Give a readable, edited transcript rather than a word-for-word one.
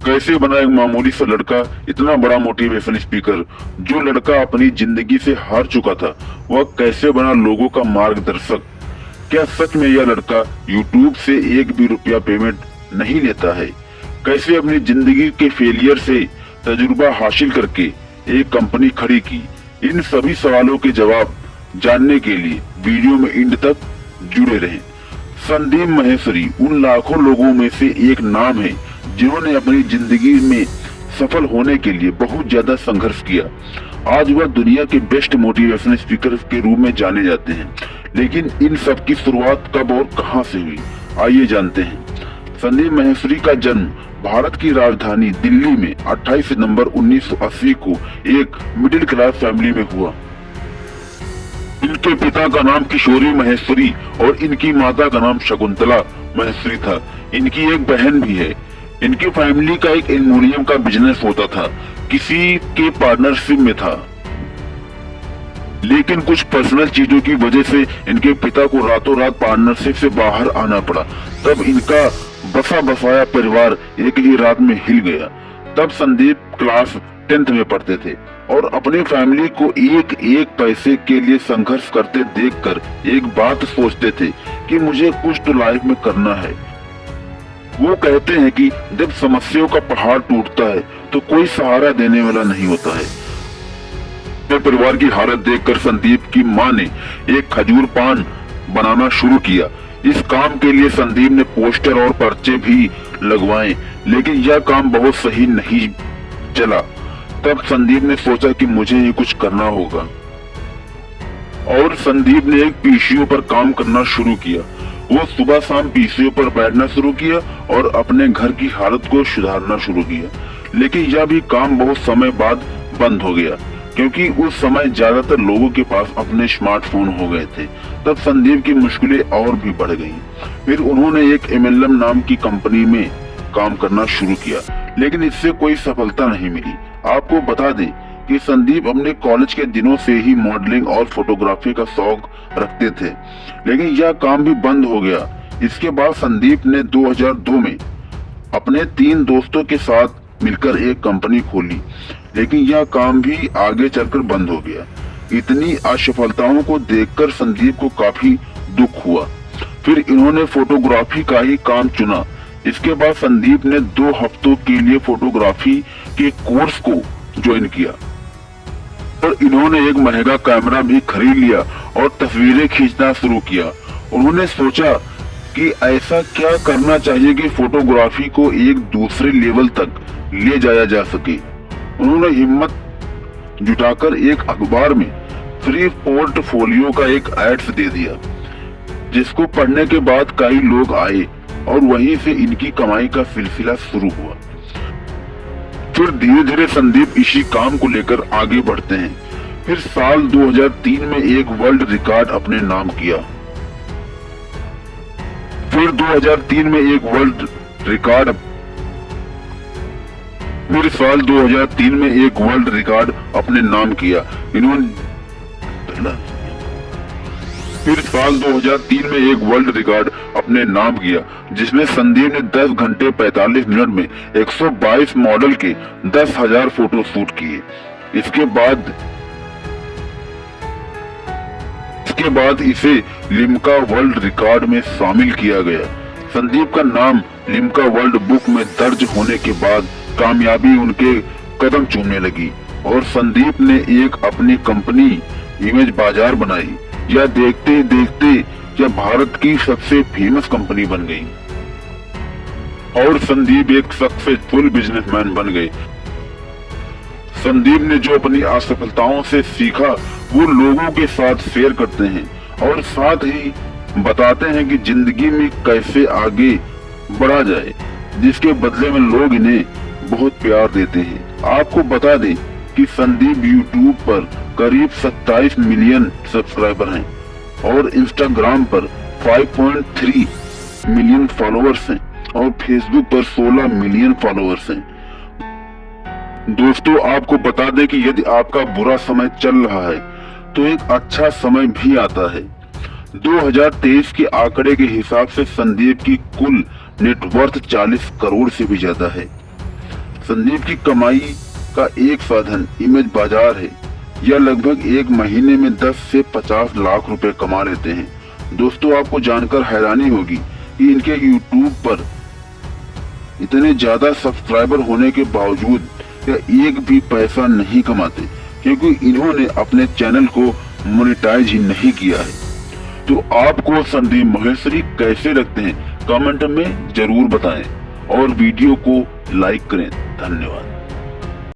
कैसे बना एक मामूली सा लड़का इतना बड़ा मोटिवेशन स्पीकर। जो लड़का अपनी जिंदगी से हार चुका था वह कैसे बना लोगों का मार्गदर्शक। क्या सच में यह लड़का यूट्यूब से एक भी रुपया पेमेंट नहीं लेता है। कैसे अपनी जिंदगी के फेलियर से तजुर्बा हासिल करके एक कंपनी खड़ी की। इन सभी सवालों के जवाब जानने के लिए वीडियो में एंड तक जुड़े रहें। संदीप माहेश्वरी उन लाखों लोगों में से एक नाम है जिन्होंने अपनी जिंदगी में सफल होने के लिए बहुत ज्यादा संघर्ष किया। आज वह दुनिया के बेस्ट मोटिवेशनल स्पीकर के रूप में जाने जाते हैं। लेकिन इन सब की शुरुआत कब और कहां से हुई, आइए जानते हैं। संदीप माहेश्वरी का जन्म भारत की राजधानी दिल्ली में 28 सितंबर 1980 को एक मिडिल क्लास फैमिली में हुआ। इनके पिता का नाम किशोरी माहेश्वरी और इनकी माता का नाम शकुंतला माहेश्वरी था। इनकी एक बहन भी है। इनकी फैमिली का एक एल्युमिनियम का बिजनेस होता था, किसी के पार्टनरशिप में था। लेकिन कुछ पर्सनल चीजों की वजह से इनके पिता को रातों रात पार्टनरशिप से बाहर आना पड़ा। तब इनका बसा बसाया परिवार एक ही रात में हिल गया। तब संदीप क्लास 10th में पढ़ते थे और अपनी फैमिली को एक एक पैसे के लिए संघर्ष करते देखकर एक बात सोचते थे कि मुझे कुछ तो लाइफ में करना है। वो कहते हैं कि जब समस्याओं का पहाड़ टूटता है तो कोई सहारा देने वाला नहीं होता है। अपने परिवार की हालत देखकर संदीप की मां ने एक खजूर पान बनाना शुरू किया। इस काम के लिए संदीप ने पोस्टर और पर्चे भी लगवाए, लेकिन यह काम बहुत सही नहीं चला। तब संदीप ने सोचा कि मुझे ही कुछ करना होगा और संदीप ने एक पीसीओ पर काम करना शुरू किया। वो सुबह शाम पीसीओ पर बैठना शुरू किया और अपने घर की हालत को सुधारना शुरू किया। लेकिन यह भी काम बहुत समय बाद बंद हो गया, क्योंकि उस समय ज्यादातर लोगों के पास अपने स्मार्टफोन हो गए थे। तब संदीप की मुश्किलें और भी बढ़ गईं। फिर उन्होंने एक MLM नाम की कंपनी में काम करना शुरू किया, लेकिन इससे कोई सफलता नहीं मिली। आपको बता दें कि संदीप अपने कॉलेज के दिनों से ही मॉडलिंग और फोटोग्राफी का शौक रखते थे, लेकिन यह काम भी बंद हो गया। इसके बाद संदीप ने 2002 में अपने 3 दोस्तों के साथ मिलकर एक कंपनी खोली, लेकिन यह काम भी आगे चलकर बंद हो गया। इतनी असफलताओं को देखकर संदीप को काफी दुख हुआ। फिर इन्होंने फोटोग्राफी का ही काम चुना। इसके बाद संदीप ने 2 हफ्तों के लिए फोटोग्राफी के कोर्स को ज्वाइन किया और इन्होंने एक महंगा कैमरा भी खरीद लिया और तस्वीरें खींचना शुरू किया। उन्होंने सोचा कि ऐसा क्या करना चाहिए कि फोटोग्राफी को एक दूसरे लेवल तक ले जाया जा सके। उन्होंने हिम्मत जुटाकर एक अखबार में फ्री पोर्टफोलियो का एक एड्स दे दिया, जिसको पढ़ने के बाद कई लोग आए और वहीं से इनकी कमाई का सिलसिला शुरू हुआ। फिर धीरे धीरे संदीप इसी काम को लेकर आगे बढ़ते हैं। फिर साल 2003 में एक वर्ल्ड रिकॉर्ड अपने नाम किया। फिर 2003 में एक वर्ल्ड रिकॉर्ड फिर साल 2003 में एक वर्ल्ड रिकॉर्ड अपने नाम किया। फिर साल 2003 में एक वर्ल्ड रिकॉर्ड अपने नाम किया, जिसमें संदीप ने 10 घंटे 45 मिनट में 122 मॉडल के 10,000 फोटो शूट किए। इसके बाद इसे लिम्का वर्ल्ड रिकॉर्ड में शामिल किया गया। संदीप का नाम लिम्का वर्ल्ड बुक में दर्ज होने के बाद कामयाबी उनके कदम चूमने लगी और संदीप ने एक अपनी कंपनी इमेज बाजार बनाई। यह देखते ही देखते यह भारत की सबसे फेमस कंपनी बन गई और संदीप एक सक्सेसफुल बिजनेसमैन बन गए। संदीप ने जो अपनी असफलताओं से सीखा वो लोगों के साथ शेयर करते हैं और साथ ही बताते हैं कि जिंदगी में कैसे आगे बढ़ा जाए, जिसके बदले में लोग इन्हें बहुत प्यार देते हैं। आपको बता दें कि संदीप यूट्यूब पर करीब 27 मिलियन सब्सक्राइबर हैं और इंस्टाग्राम पर 5.3 मिलियन फॉलोअर्स हैं और फेसबुक पर 16 मिलियन फॉलोअर्स हैं। दोस्तों, आपको बता दें कि यदि आपका बुरा समय चल रहा है तो एक अच्छा समय भी आता है। 2023 के आंकड़े के हिसाब से संदीप की कुल नेटवर्थ 40 करोड़ से भी ज्यादा है। संदीप की कमाई का एक साधन इमेज बाजार है। यह लगभग एक महीने में 10 से 50 लाख रुपए कमा लेते हैं। दोस्तों, आपको जानकर हैरानी होगी कि इनके YouTube पर इतने ज्यादा सब्सक्राइबर होने के बावजूद यह एक भी पैसा नहीं कमाते, क्योंकि इन्होंने अपने चैनल को मोनेटाइज ही नहीं किया है। तो आपको संदीप माहेश्वरी कैसे लगते हैं, कमेंट में जरूर बताएं और वीडियो को लाइक करें। धन्यवाद।